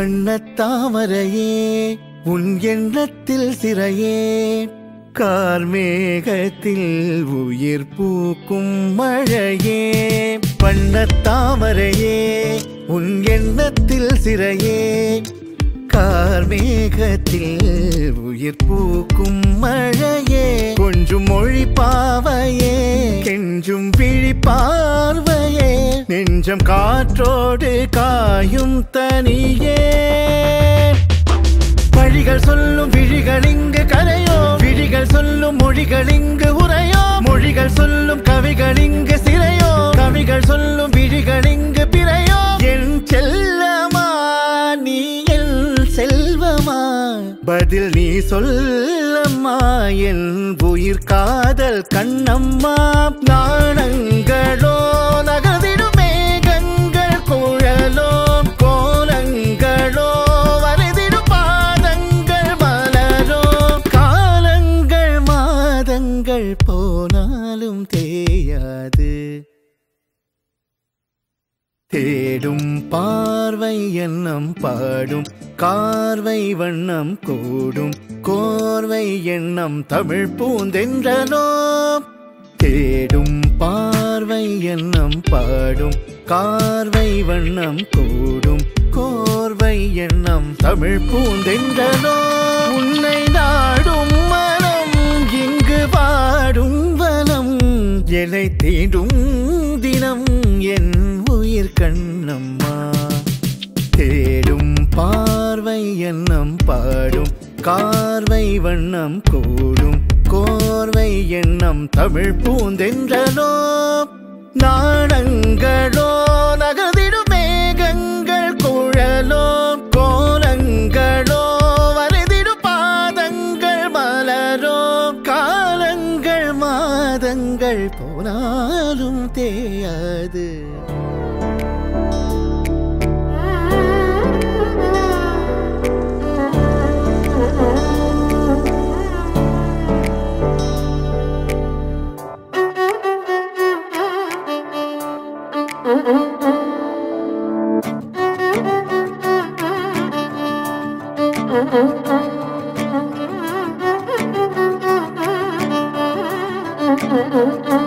வண்ணத்தாமரையே உன் எண்ணத்தில் சிறையே கார்மேகத்தில் உயிர் பூக்கும் மழையே வண்ணத்தாமரையே உன் எண்ணத்தில் சிறையே கார்மேகத்தில் உயிர் பூக்கும் மழையே கொஞ்சும் மொழி பாவையே கெஞ்சும் விழி பார்வையே நெஞ்சம் காற்றோடு காயும் தனியே வழிகள் சொல்லும் விழிகள் இங்கு கரையோ விழிகள் சொல்லும் மொழிகள் இங்கு உரையோ மொழிகள் சொல்லும் கவிகள் இங்கு சிறையோ கவிகள் சொல்லும் விழிகள் இங்கு பிறையோ என் செல்லமா நீ என் செல்வமா பதில் நீ சொல்லம்மா என் உயிர் காதல் கண்ணம்மா நாணங்களோ நகர்ந்திடும் மேகங்கள் குழலோ கோலங்களோ வரைதிடும் பாதங்கள் மலரோ காலங்கள் மாதங்கள் போனாலும் தேயாது தேடும் பார்வை எண்ணம் பாடும் கார்வை வண்ணம் கூடும் கோர்வை எண்ணம் தமிழ் பூந்தென்றனோ தேடும் பார்வை எண்ணம் பாடும் கார்வை வண்ணம் கூடும் கோர்வை எண்ணம் தமிழ் பூந்தென்றனோ உன்னை நாடும் மனம் இங்கு வாடும் வனம் என்னை தீண்டும் தினம் என் உயிர் கண்ணம்மா தேடும் பார்வை எண்ணம் பாடும் கார்வை வண்ணம் கூடும் கோர்வை எண்ணம் தமிழ் பூந்தென்றனோ நாணங்களோ நகர்ந்திடும் மேகங்கள் குழலோ கோலங்களோ வரைதிடும் பாதங்கள் மலரோ காலங்கள் மாதங்கள் போனாலும் தேயாது Mm-hmm.